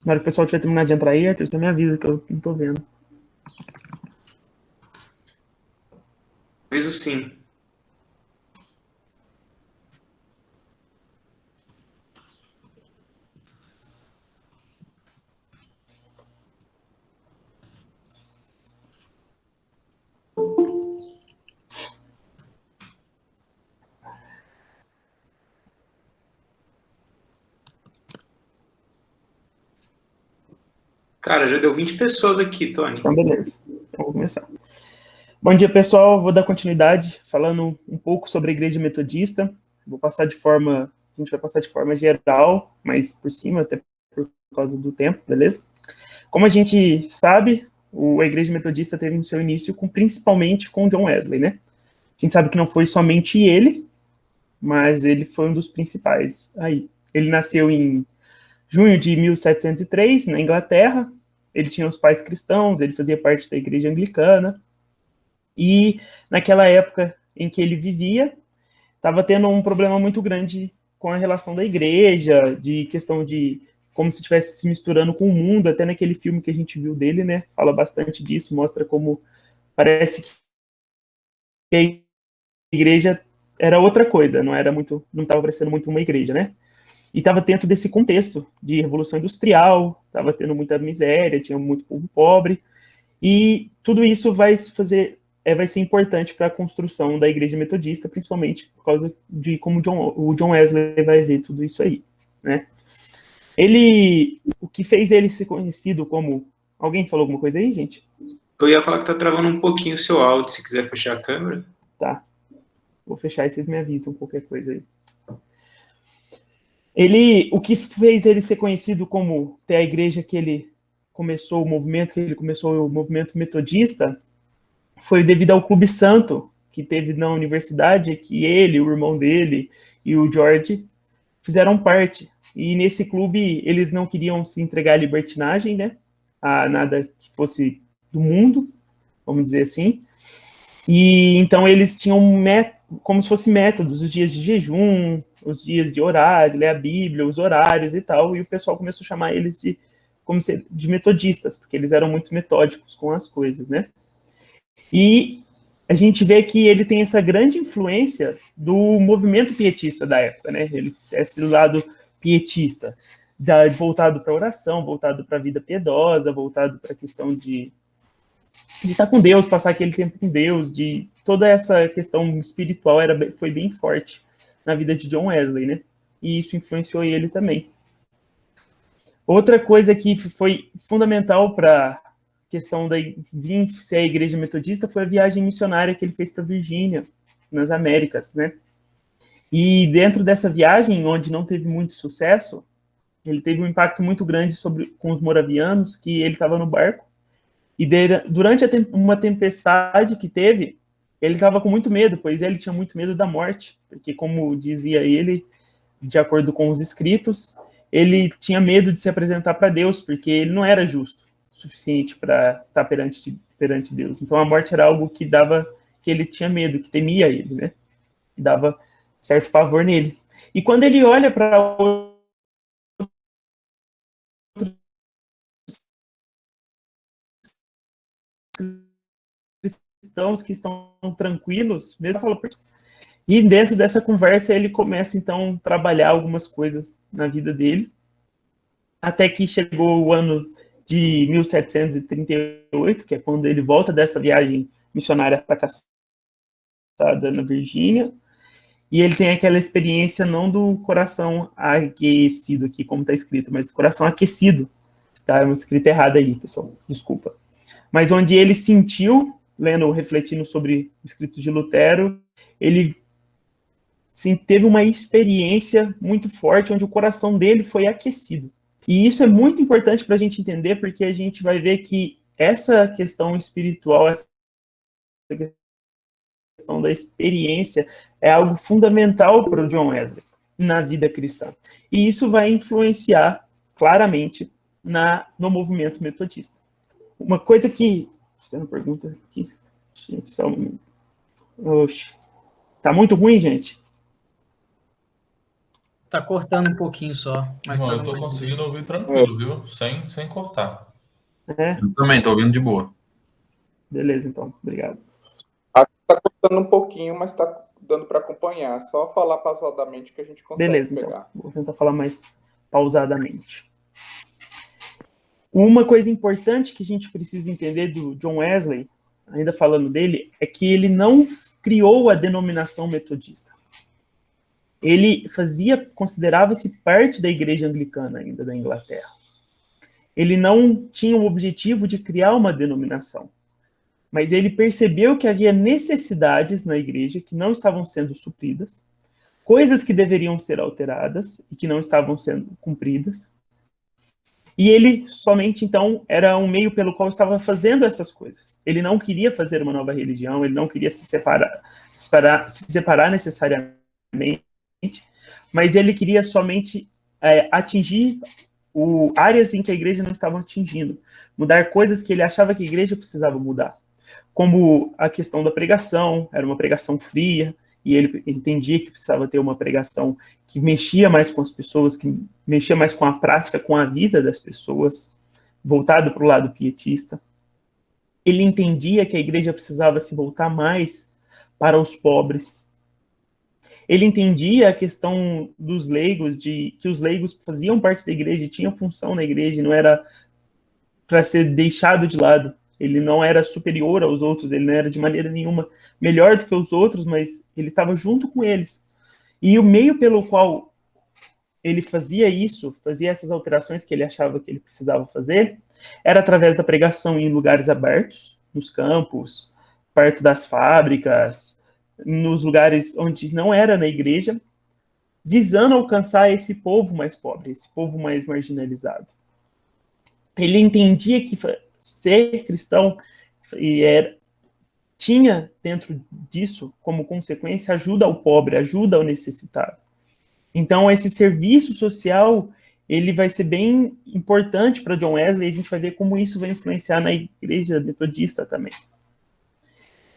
Na hora que o pessoal tiver terminado de entrar aí, Arthur, você me avisa que eu não tô vendo. Aviso sim. Cara, já deu 20 pessoas aqui, Tony. Então, beleza. Então, vou começar. Bom dia, pessoal. Vou dar continuidade falando um pouco sobre a Igreja Metodista. A gente vai passar de forma geral, mas por cima, até por causa do tempo, beleza? Como a gente sabe, a Igreja Metodista teve o seu início principalmente com John Wesley, né? A gente sabe que não foi somente ele, mas ele foi um dos principais aí. Ele nasceu em junho de 1703, na Inglaterra. Ele tinha os pais cristãos, ele fazia parte da Igreja Anglicana. E naquela época em que ele vivia, estava tendo um problema muito grande com a relação da igreja, de questão de como se estivesse se misturando com o mundo, até naquele filme que a gente viu dele, né? Fala bastante disso, mostra como parece que a igreja era outra coisa, não estava parecendo muito uma igreja, né? E estava dentro desse contexto de revolução industrial, estava tendo muita miséria, tinha muito povo pobre, e tudo isso vai ser importante para a construção da igreja metodista, principalmente por causa de como o John Wesley vai ver tudo isso aí, né? O que fez ele ser conhecido como... Alguém falou alguma coisa aí, gente? Eu ia falar que tá travando um pouquinho o seu áudio, se quiser fechar a câmera. Tá, vou fechar e vocês me avisam qualquer coisa aí. O que fez ele ser conhecido como ter a igreja que ele começou o movimento metodista, foi devido ao Clube Santo, que teve na universidade, que ele, o irmão dele e o George fizeram parte. E nesse clube eles não queriam se entregar à libertinagem, né? A nada que fosse do mundo, vamos dizer assim. E então eles tinham como se fosse métodos, os dias de jejum, os dias de orar, de ler a Bíblia, os horários e tal, e o pessoal começou a chamar eles de metodistas, porque eles eram muito metódicos com as coisas, né? E a gente vê que ele tem essa grande influência do movimento pietista da época, né? Ele é esse lado pietista, voltado para a oração, voltado para a vida piedosa, voltado para a questão de estar com Deus, passar aquele tempo com Deus, de toda essa questão espiritual foi bem forte na vida de John Wesley, né? E isso influenciou ele também. Outra coisa que foi fundamental para a questão da vir ser a igreja metodista foi a viagem missionária que ele fez para Virgínia, nas Américas, né? E dentro dessa viagem, onde não teve muito sucesso, ele teve um impacto muito grande com os moravianos, que ele estava no barco, e durante uma tempestade que teve, ele estava com muito medo, pois ele tinha muito medo da morte, porque como dizia ele, de acordo com os escritos, ele tinha medo de se apresentar para Deus, porque ele não era justo o suficiente para estar perante Deus. Então a morte era algo que ele tinha medo, que temia ele, né? Que dava certo pavor nele. E quando ele olha para cristãos que estão tranquilos, mesmo fala, e dentro dessa conversa ele começa então a trabalhar algumas coisas na vida dele, até que chegou o ano de 1738, que é quando ele volta dessa viagem missionária fracassada na Virgínia, e ele tem aquela experiência não do coração aquecido aqui, como está escrito, mas do coração aquecido. Tá? É uma escrita errada aí, pessoal, desculpa. Mas onde ele sentiu, refletindo sobre os escritos de Lutero, ele sim, teve uma experiência muito forte onde o coração dele foi aquecido. E isso é muito importante para a gente entender, porque a gente vai ver que essa questão espiritual, essa questão da experiência, é algo fundamental para o John Wesley na vida cristã. E isso vai influenciar claramente no movimento metodista. Uma coisa que... Você não pergunta aqui? Gente, só um... Oxe. Tá muito ruim, gente? Tá cortando um pouquinho só. Mas Não, tá eu tô no- conseguindo ouvir tranquilo, viu? Sem cortar. É, Eu também tô ouvindo de boa. beleza, então. Obrigado. Aqui tá cortando um pouquinho, mas tá dando para acompanhar. Só falar pausadamente que a gente consegue Beleza, pegar. então. Vou tentar falar mais pausadamente. Uma coisa importante que a gente precisa entender do John Wesley, ainda falando dele, é que ele não criou a denominação metodista. Ele considerava-se parte da igreja anglicana ainda da Inglaterra. Ele não tinha o objetivo de criar uma denominação, mas ele percebeu que havia necessidades na igreja que não estavam sendo supridas, coisas que deveriam ser alteradas e que não estavam sendo cumpridas. E ele somente, então, era um meio pelo qual estava fazendo essas coisas. Ele não queria fazer uma nova religião, ele não queria se separar necessariamente, mas ele queria somente atingir áreas em que a igreja não estava atingindo, mudar coisas que ele achava que a igreja precisava mudar, como a questão da pregação, era uma pregação fria, e ele entendia que precisava ter uma pregação que mexia mais com as pessoas, que mexia mais com a prática, com a vida das pessoas, voltado para o lado pietista. Ele entendia que a igreja precisava se voltar mais para os pobres. Ele entendia a questão dos leigos, de que os leigos faziam parte da igreja, tinham função na igreja, não era para ser deixado de lado. Ele não era superior aos outros, ele não era de maneira nenhuma melhor do que os outros, mas ele estava junto com eles. E o meio pelo qual ele fazia isso, fazia essas alterações que ele achava que ele precisava fazer, era através da pregação em lugares abertos, nos campos, perto das fábricas, nos lugares onde não era na igreja, visando alcançar esse povo mais pobre, esse povo mais marginalizado. Ele entendia que ser cristão tinha dentro disso, como consequência, ajuda ao pobre, ajuda ao necessitado. Então, esse serviço social, ele vai ser bem importante para John Wesley, e a gente vai ver como isso vai influenciar na igreja metodista também.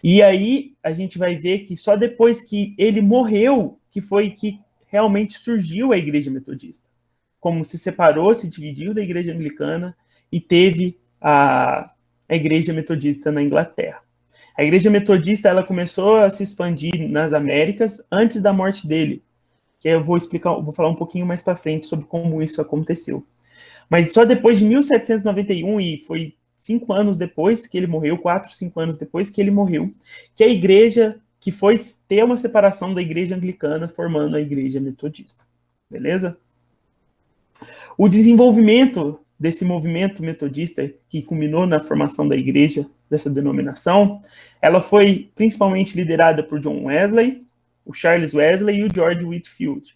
E aí, a gente vai ver que só depois que ele morreu, que foi que realmente surgiu a igreja metodista. Como se separou, se dividiu da igreja anglicana e teve a igreja metodista na Inglaterra. A igreja metodista, ela começou a se expandir nas Américas antes da morte dele, que eu vou falar um pouquinho mais para frente sobre como isso aconteceu. Mas só depois de 1791, e foi 5 anos depois que ele morreu, 4, 5 anos depois que ele morreu, que a igreja, que foi ter uma separação da igreja anglicana, formando a igreja metodista. Beleza? O desenvolvimento desse movimento metodista, que culminou na formação da igreja, dessa denominação, ela foi principalmente liderada por John Wesley, o Charles Wesley e o George Whitefield.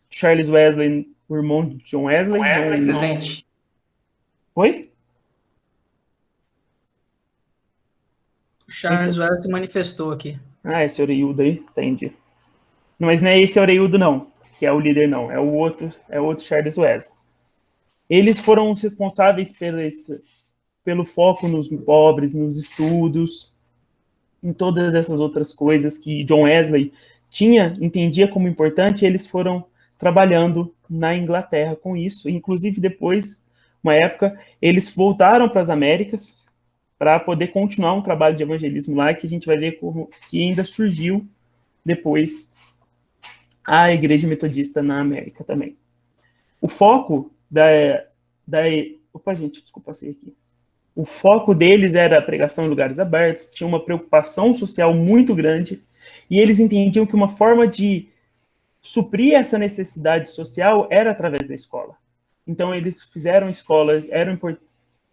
Charles Wesley, o irmão de John Wesley. Presente. Oi? O Charles Wesley se manifestou aqui. Ah, esse Oreiudo aí, entendi. Mas não é esse Oreiudo, não, que é o líder, não. É o outro Charles Wesley. Eles foram os responsáveis pelo foco nos pobres, nos estudos, em todas essas outras coisas que John Wesley entendia como importante, eles foram trabalhando na Inglaterra com isso. Inclusive, depois, uma época, eles voltaram para as Américas para poder continuar um trabalho de evangelismo lá, que a gente vai ver como que ainda surgiu depois a Igreja Metodista na América também. O foco Opa, gente, desculpa, passei aqui. O foco deles era a pregação em lugares abertos, tinha uma preocupação social muito grande, e eles entendiam que uma forma de suprir essa necessidade social era através da escola. Então, eles fizeram escola,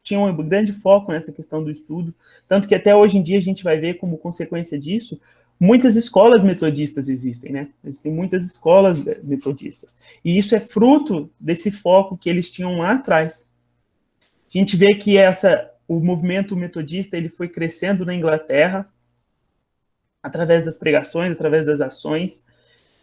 tinham um grande foco nessa questão do estudo, tanto que até hoje em dia a gente vai ver como consequência disso, muitas escolas metodistas existem, né? Existem muitas escolas metodistas. E isso é fruto desse foco que eles tinham lá atrás. A gente vê que o movimento metodista ele foi crescendo na Inglaterra através das pregações, através das ações,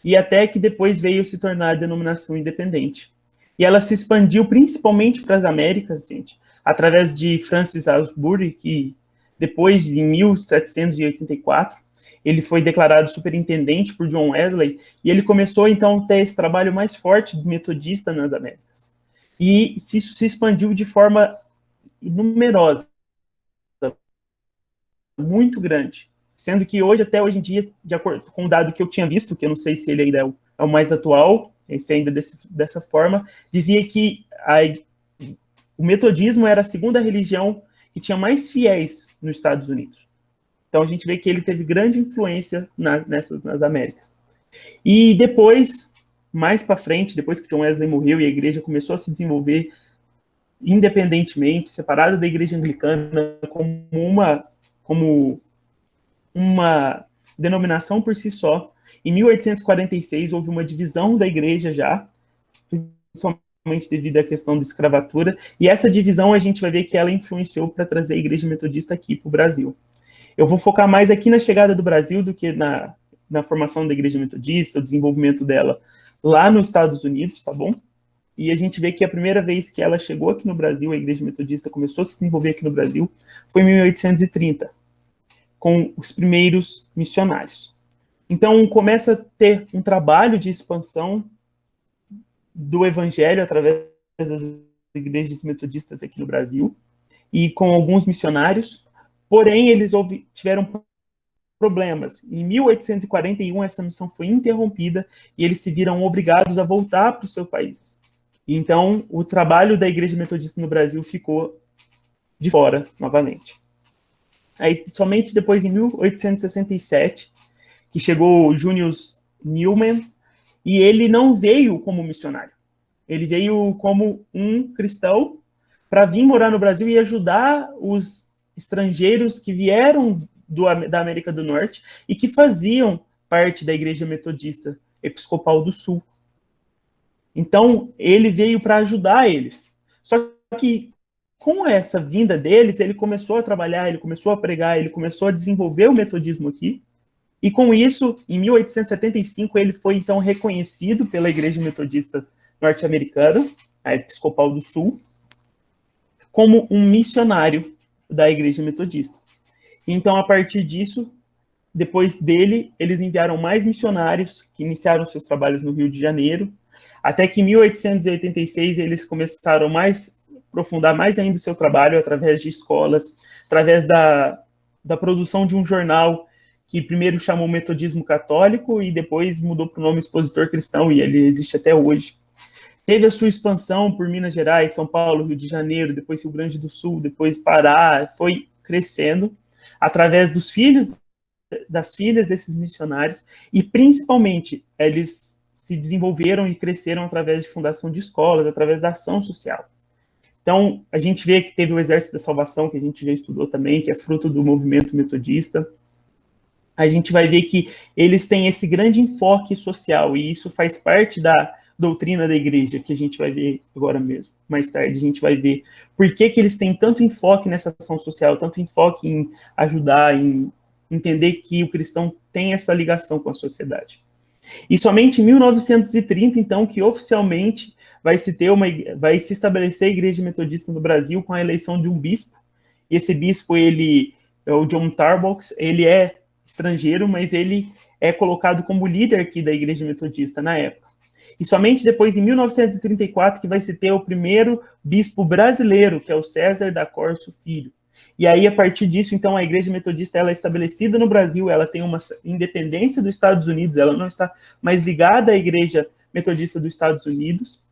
e até que depois veio se tornar a denominação independente. E ela se expandiu principalmente para as Américas, gente, através de Francis Asbury, que depois, em 1784, ele foi declarado superintendente por John Wesley, e ele começou, então, a ter esse trabalho mais forte do metodista nas Américas. E isso se expandiu de forma numerosa, muito grande. Sendo que hoje, até hoje em dia, de acordo com o dado que eu tinha visto, que eu não sei se ele ainda é o mais atual, esse ainda dessa forma, dizia que o metodismo era a segunda religião que tinha mais fiéis nos Estados Unidos. Então a gente vê que ele teve grande influência nas Américas. E depois, mais para frente, depois que John Wesley morreu e a igreja começou a se desenvolver independentemente, separada da igreja anglicana, como uma denominação por si só, em 1846 houve uma divisão da igreja já, principalmente devido à questão da escravatura, e essa divisão a gente vai ver que ela influenciou para trazer a igreja metodista aqui para o Brasil. Eu vou focar mais aqui na chegada do Brasil do que na formação da igreja metodista, o desenvolvimento dela lá nos Estados Unidos, tá bom? E a gente vê que a primeira vez que ela chegou aqui no Brasil, a igreja metodista começou a se desenvolver aqui no Brasil, foi em 1830, com os primeiros missionários. Então, começa a ter um trabalho de expansão do evangelho através das igrejas metodistas aqui no Brasil, e com alguns missionários, porém, eles tiveram problemas. Em 1841, essa missão foi interrompida e eles se viram obrigados a voltar para o seu país. Então, o trabalho da igreja metodista no Brasil ficou de fora, novamente. Aí, somente depois, em 1867, que chegou Junius Newman, e ele não veio como missionário. Ele veio como um cristão para vir morar no Brasil e ajudar os estrangeiros que vieram da América do Norte e que faziam parte da Igreja Metodista Episcopal do Sul. Então, ele veio para ajudar eles. Só que, com essa vinda deles, ele começou a trabalhar, ele começou a pregar, ele começou a desenvolver o metodismo aqui. E com isso, em 1875, ele foi, então, reconhecido pela Igreja Metodista Norte-Americana, a Episcopal do Sul, como um missionário da Igreja Metodista. Então, a partir disso, depois dele, eles enviaram mais missionários que iniciaram seus trabalhos no Rio de Janeiro, até que em 1886 eles começaram a aprofundar mais ainda o seu trabalho através de escolas, através da produção de um jornal que primeiro chamou Metodismo Católico e depois mudou para o nome Expositor Cristão, e ele existe até hoje. Teve a sua expansão por Minas Gerais, São Paulo, Rio de Janeiro, depois Rio Grande do Sul, depois Pará, foi crescendo através das filhas desses missionários, e principalmente eles se desenvolveram e cresceram através de fundação de escolas, através da ação social. Então, a gente vê que teve o Exército da Salvação, que a gente já estudou também, que é fruto do movimento metodista. A gente vai ver que eles têm esse grande enfoque social, e isso faz parte da doutrina da igreja, que a gente vai ver agora mesmo. Mais tarde a gente vai ver por que eles têm tanto enfoque nessa ação social, tanto enfoque em ajudar, em entender que o cristão tem essa ligação com a sociedade. E somente em 1930, então, que oficialmente vai se estabelecer a Igreja Metodista no Brasil com a eleição de um bispo. E esse bispo, ele é o John Tarbox, ele é estrangeiro, mas ele é colocado como líder aqui da Igreja Metodista na época. E somente depois, em 1934, que vai se ter o primeiro bispo brasileiro, que é o César da Corso Filho. E aí, a partir disso, então, a Igreja Metodista ela é estabelecida no Brasil, ela tem uma independência dos Estados Unidos, ela não está mais ligada à Igreja Metodista dos Estados Unidos,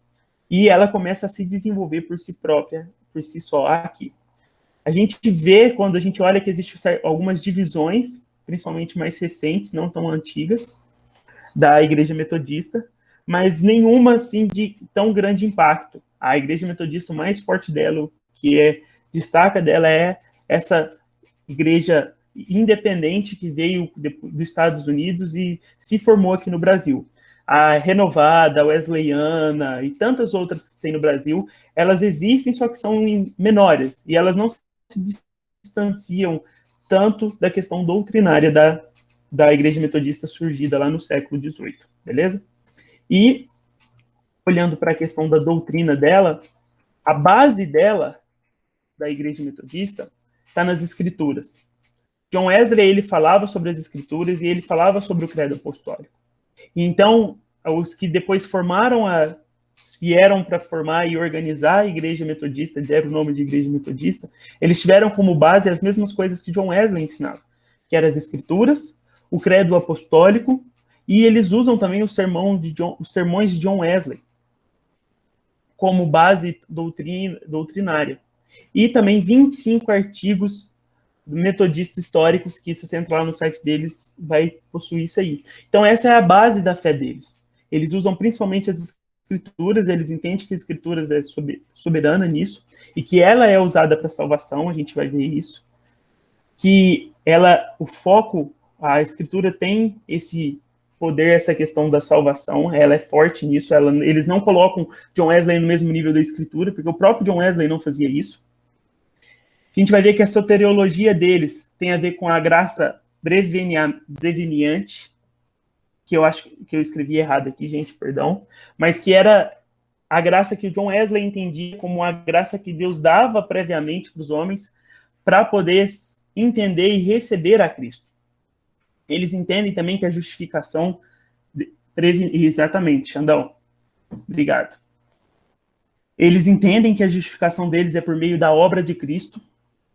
e ela começa a se desenvolver por si própria, por si só, aqui. A gente vê, quando a gente olha, que existem algumas divisões, principalmente mais recentes, não tão antigas, da Igreja Metodista, mas nenhuma, assim, de tão grande impacto. A Igreja Metodista, o mais forte dela, o que destaca dela é essa igreja independente que veio dos Estados Unidos e se formou aqui no Brasil. A Renovada, a Wesleyana e tantas outras que tem no Brasil, elas existem, só que são menores, e elas não se distanciam tanto da questão doutrinária da Igreja Metodista surgida lá no século XVIII, beleza? E, olhando para a questão da doutrina dela, a base dela, da Igreja Metodista, está nas Escrituras. John Wesley, ele falava sobre as escrituras e ele falava sobre o credo apostólico. E então, os que depois vieram para formar e organizar a igreja metodista, deram o nome de igreja metodista, eles tiveram como base as mesmas coisas que John Wesley ensinava, que eram as escrituras, o credo apostólico, e eles usam também os sermões de John Wesley como base doutrinária. E também 25 artigos metodistas históricos, que se você entrar lá no site deles, vai possuir isso aí. Então essa é a base da fé deles. Eles usam principalmente as escrituras, eles entendem que a escrituras é soberana nisso, e que ela é usada para salvação, a gente vai ver isso. Que o foco, a escritura tem esse poder, essa questão da salvação, ela é forte nisso, eles não colocam John Wesley no mesmo nível da escritura, porque o próprio John Wesley não fazia isso. A gente vai ver que a soteriologia deles tem a ver com a graça preveniente, que eu acho que eu escrevi errado aqui, gente, perdão, mas que era a graça que o John Wesley entendia como a graça que Deus dava previamente para os homens para poder entender e receber a Cristo. Eles entendem também que a justificação... Exatamente, Xandão. Obrigado. Eles entendem que a justificação deles é por meio da obra de Cristo,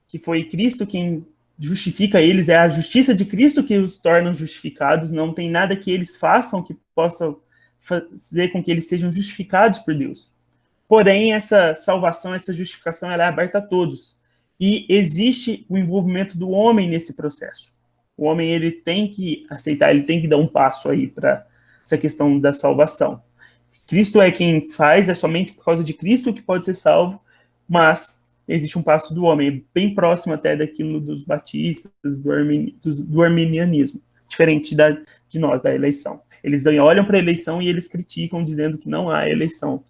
que foi Cristo quem justifica eles, é a justiça de Cristo que os torna justificados, não tem nada que eles façam que possa fazer com que eles sejam justificados por Deus. Porém, essa salvação, essa justificação, ela é aberta a todos. E existe o envolvimento do homem nesse processo. O homem, ele tem que aceitar, ele tem que dar um passo aí para essa questão da salvação. Cristo é quem faz, é somente por causa de Cristo que pode ser salvo, mas existe um passo do homem, bem próximo até daquilo dos batistas, do arminianismo, diferente de nós, da eleição. Eles olham para a eleição e eles criticam, dizendo que não há eleição,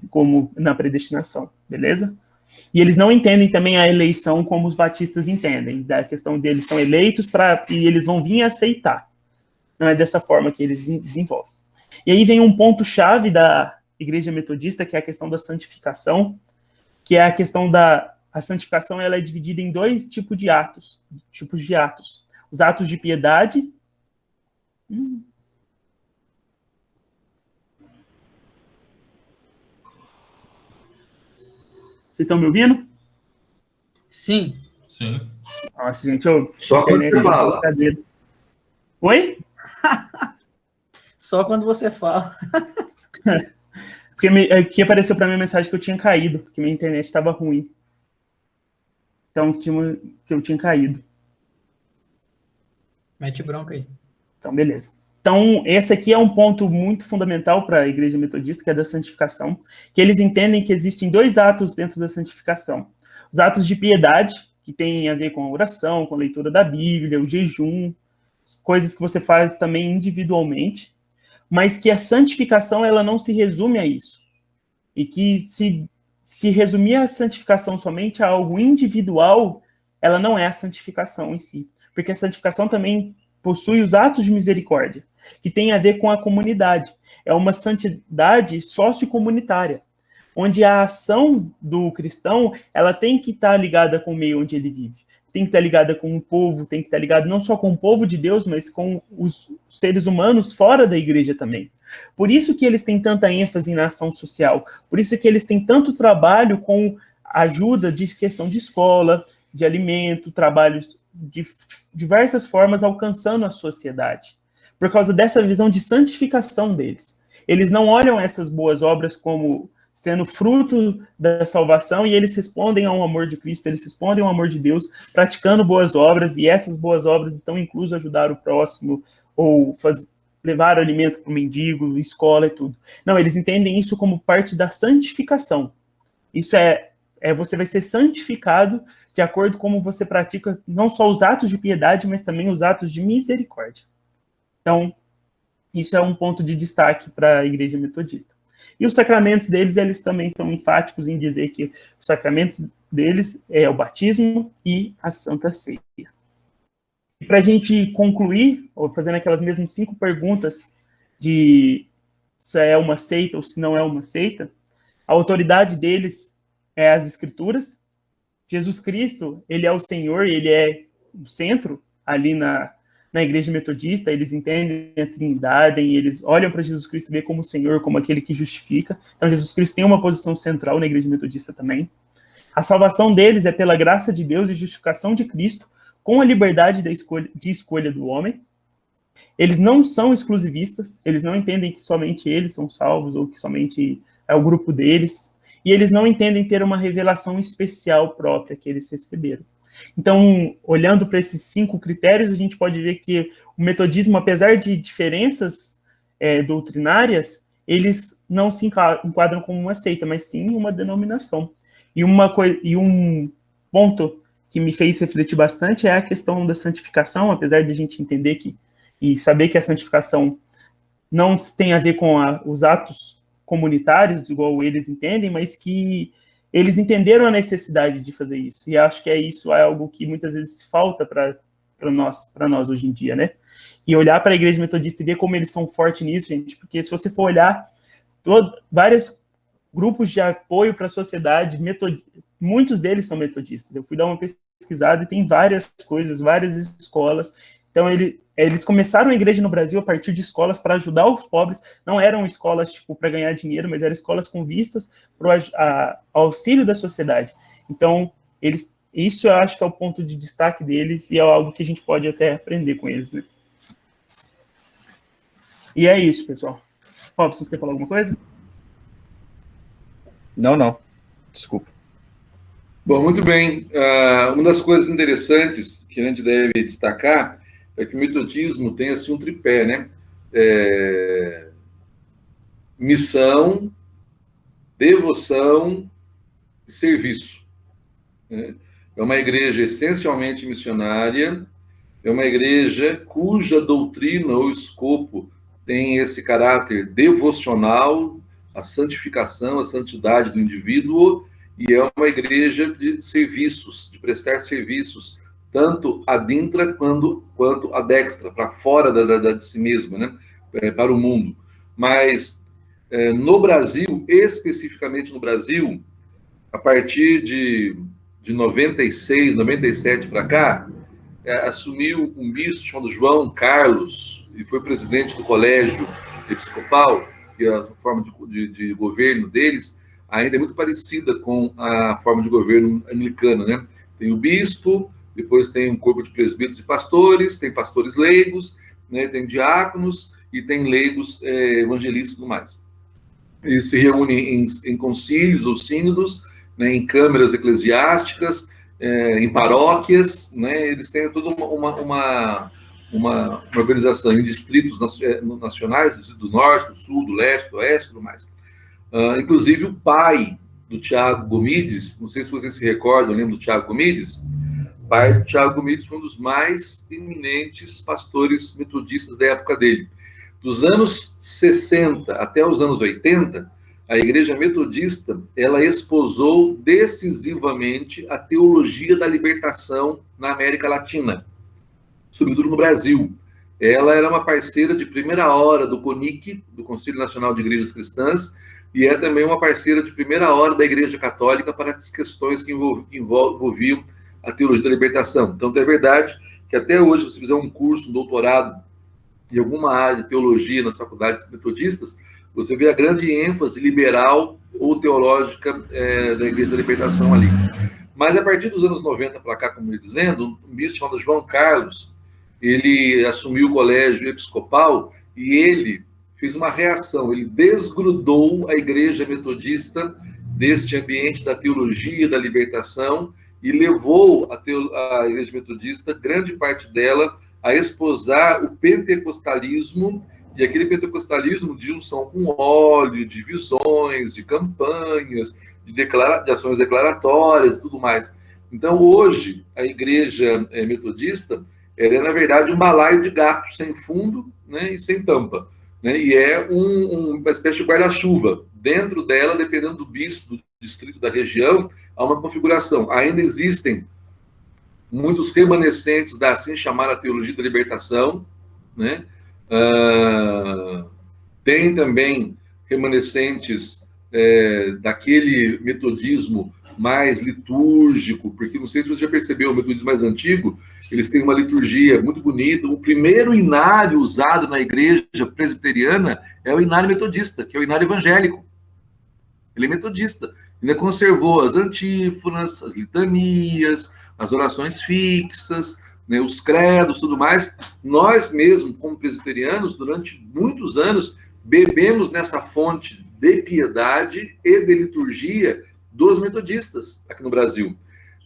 como na predestinação, beleza? E eles não entendem também a eleição como os batistas entendem, da questão deles são eleitos e eles vão vir aceitar. Não é dessa forma que eles desenvolvem. E aí vem um ponto-chave da Igreja Metodista, que é a questão da santificação, que é a questão a santificação, ela é dividida em dois tipos de atos. Os atos de piedade. Vocês estão me ouvindo? Sim. Sim. Nossa, gente, só quando você fala. Oi? Só quando você fala. Porque aqui apareceu para mim a mensagem que eu tinha caído, porque minha internet estava ruim. Então, que eu tinha caído. Mete bronca aí. Então, beleza. Então, esse aqui é um ponto muito fundamental para a Igreja Metodista, que é da santificação, que eles entendem que existem dois atos dentro da santificação. Os atos de piedade, que tem a ver com a oração, com a leitura da Bíblia, o jejum, coisas que você faz também individualmente, mas que a santificação, ela não se resume a isso. E que se resumir a santificação somente a algo individual, ela não é a santificação em si. Porque a santificação também possui os atos de misericórdia, que tem a ver com a comunidade. É uma santidade sociocomunitária, onde a ação do cristão, ela tem que estar ligada com o meio onde ele vive. Tem que estar ligada com o povo, tem que estar ligada não só com o povo de Deus, mas com os seres humanos fora da igreja também. Por isso que eles têm tanta ênfase na ação social, por isso que eles têm tanto trabalho com ajuda de questão de escola, de alimento, trabalhos de diversas formas alcançando a sociedade. Por causa dessa visão de santificação deles. Eles não olham essas boas obras como sendo fruto da salvação, e eles respondem ao amor de Cristo, eles respondem ao amor de Deus, praticando boas obras, e essas boas obras estão inclusas ajudar o próximo, ou levar alimento para o mendigo, escola e tudo. Não, eles entendem isso como parte da santificação. Isso você vai ser santificado de acordo com como você pratica não só os atos de piedade, mas também os atos de misericórdia. Então, isso é um ponto de destaque para a Igreja Metodista. E os sacramentos deles, eles também são enfáticos em dizer que os sacramentos deles é o batismo e a Santa Ceia. E para a gente concluir, ou fazendo aquelas mesmas 5 perguntas de se é uma seita ou se não é uma seita, a autoridade deles é as Escrituras. Jesus Cristo, ele é o Senhor, ele é o centro ali na igreja metodista. Eles entendem a Trindade, e eles olham para Jesus Cristo e vê como o Senhor, como aquele que justifica. Então, Jesus Cristo tem uma posição central na igreja metodista também. A salvação deles é pela graça de Deus e justificação de Cristo, com a liberdade de escolha do homem. Eles não são exclusivistas, eles não entendem que somente eles são salvos, ou que somente é o grupo deles, e eles não entendem ter uma revelação especial própria que eles receberam. Então, olhando para esses 5 critérios, a gente pode ver que o metodismo, apesar de diferenças doutrinárias, eles não se enquadram como uma seita, mas sim uma denominação. E um ponto que me fez refletir bastante é a questão da santificação, apesar de a gente entender e saber que a santificação não tem a ver com os atos comunitários, igual eles entendem, mas que eles entenderam a necessidade de fazer isso. E acho que isso é algo que muitas vezes falta para nós hoje em dia, né? E olhar para a igreja metodista e ver como eles são fortes nisso, gente, porque se você for olhar vários grupos de apoio para a sociedade, muitos deles são metodistas. Eu fui dar uma pesquisada e tem várias coisas, várias escolas. Então, eles começaram a igreja no Brasil a partir de escolas para ajudar os pobres. Não eram escolas para ganhar dinheiro, mas eram escolas com vistas para o auxílio da sociedade. Então, isso eu acho que é o ponto de destaque deles e é algo que a gente pode até aprender com eles, né? E é isso, pessoal. Robson, você quer falar alguma coisa? Não. Desculpa. Bom, muito bem. Uma das coisas interessantes que a gente deve destacar é que o metodismo tem assim um tripé, né? Missão, devoção e serviço. Né? É uma igreja essencialmente missionária, é uma igreja cuja doutrina ou escopo tem esse caráter devocional, a santificação, a santidade do indivíduo, e é uma igreja de serviços, de prestar serviços, tanto ad intra quanto ad extra, para fora de si mesmo, né? Para o mundo. Mas no Brasil, especificamente no Brasil, a partir de 96, 97 para cá, assumiu um bispo chamado João Carlos, e foi presidente do Colégio Episcopal, e a forma de governo deles ainda é muito parecida com a forma de governo anglicana, né? Tem o bispo, depois tem um corpo de presbíteros e pastores, tem pastores leigos, né? Tem diáconos e tem leigos evangelistas e tudo mais. Eles se reúnem em concílios ou sínodos, né? Em câmaras eclesiásticas, em paróquias, né? Eles têm toda uma organização em distritos nacionais, do norte, do sul, do leste, do oeste e tudo mais. Inclusive o pai do Tiago Gomides, não sei se vocês se recordam, lembram do Tiago Gomides? O pai do Tiago Gomides foi um dos mais eminentes pastores metodistas da época dele. Dos anos 60 até os anos 80, a igreja metodista, ela esposou decisivamente a teologia da libertação na América Latina, sobretudo no Brasil. Ela era uma parceira de primeira hora do CONIC, do Conselho Nacional de Igrejas Cristãs, e é também uma parceira de primeira hora da Igreja Católica para as questões que envolviam a teologia da libertação. Então, é verdade que até hoje, se você fizer um curso, um doutorado em alguma área de teologia nas faculdades metodistas, você vê a grande ênfase liberal ou teológica da Igreja da Libertação ali. Mas a partir dos anos 90 para cá, como eu ia dizendo, um bispo chamado João Carlos, ele assumiu o colégio episcopal e ele fez uma reação, ele desgrudou a igreja metodista deste ambiente da teologia, da libertação, e levou a igreja metodista, grande parte dela, a esposar o pentecostalismo, e aquele pentecostalismo de unção com óleo, de visões, de campanhas, de ações declaratórias e tudo mais. Então, hoje, a igreja metodista, ela é, na verdade, um balaio de gato sem fundo, né, e sem tampa. Né, e é uma espécie de guarda-chuva. Dentro dela, dependendo do bispo, do distrito, da região, há uma configuração. Ainda existem muitos remanescentes da assim chamada teologia da libertação, né? Tem também remanescentes daquele metodismo mais litúrgico, porque não sei se você já percebeu, o metodismo mais antigo, Eles têm uma liturgia muito bonita. O primeiro inário usado na igreja presbiteriana é o inário metodista, que é o inário evangélico. Ele é metodista. Ele conservou as antífonas, as litanias, as orações fixas, né, os credos, tudo mais. Nós mesmo, como presbiterianos, durante muitos anos, bebemos nessa fonte de piedade e de liturgia dos metodistas aqui no Brasil.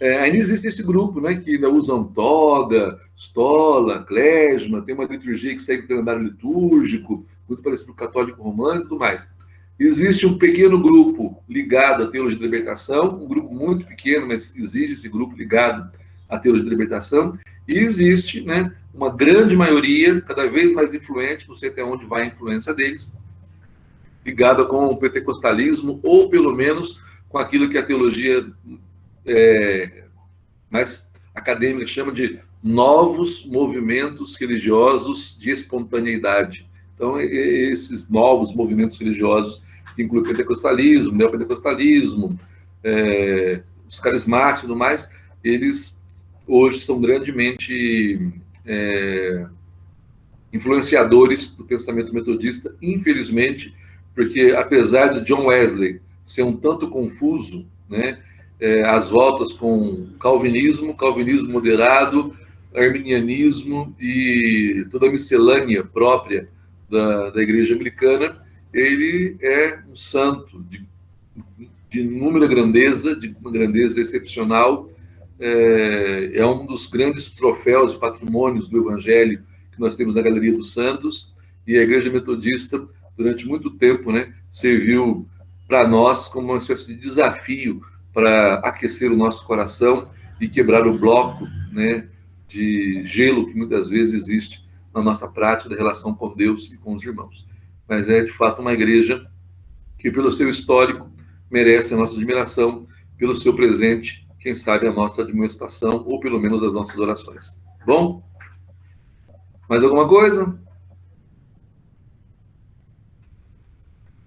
Ainda existe esse grupo, né, que ainda usam toga, estola, clésima, tem uma liturgia que segue o calendário litúrgico, muito parecido com o católico romano e tudo mais. Existe um pequeno grupo ligado à teologia da libertação, um grupo muito pequeno, mas existe esse grupo ligado à teologia da libertação, e existe, né, uma grande maioria, cada vez mais influente, não sei até onde vai a influência deles, ligada com o pentecostalismo, ou pelo menos com aquilo que a teologia mais acadêmica chama de novos movimentos religiosos de espontaneidade. Então, esses novos movimentos religiosos, que incluem o pentecostalismo, neopentecostalismo, os carismáticos e tudo mais, eles hoje são grandemente influenciadores do pensamento metodista, infelizmente, porque apesar de John Wesley ser um tanto confuso, né, as voltas com calvinismo moderado, arminianismo e toda a miscelânea própria da igreja anglicana, ele é um santo de inúmera grandeza, de uma grandeza excepcional, é um dos grandes troféus e patrimônios do Evangelho que nós temos na Galeria dos Santos, e a Igreja Metodista, durante muito tempo, né, serviu para nós como uma espécie de desafio para aquecer o nosso coração e quebrar o bloco, né, de gelo que muitas vezes existe na nossa prática da relação com Deus e com os irmãos. Mas é, de fato, uma igreja que, pelo seu histórico, merece a nossa admiração, pelo seu presente, quem sabe a nossa admoestação, ou pelo menos as nossas orações. Bom? Mais alguma coisa?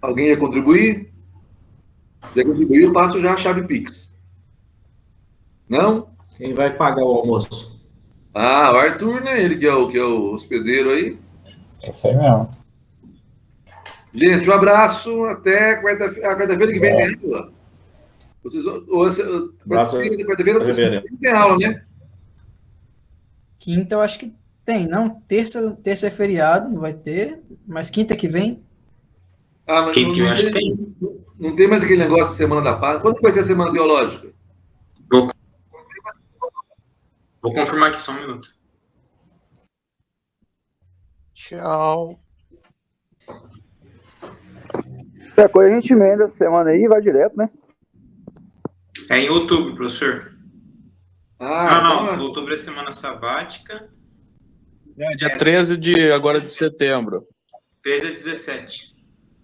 Alguém ia contribuir? Se quiser contribuir, eu passo já a chave Pix. Não? Quem vai pagar o almoço? Ah, o Arthur, né? Ele que é o hospedeiro aí. É isso aí mesmo. Gente, um abraço. Até quarta-feira que vem tem aula. Quarta-feira tem aula, né? Quinta eu acho que tem, não? Terça é feriado, não vai ter. Mas quinta que vem? Ah, mas Quinta que vem acho que tem. Não tem mais aquele negócio de Semana da Paz. Quando vai ser a Semana Teológica? Vou confirmar aqui só um minuto. Tchau. Qualquer coisa a gente emenda essa semana aí e vai direto, né? É em outubro, professor. Não. Outubro é semana sabática. Dia 13 de setembro. 13 a 17.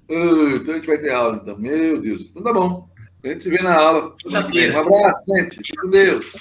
Então a gente vai ter aula, então. Meu Deus. Então tá bom. A gente se vê na aula. Um abraço, gente. Fique com Deus.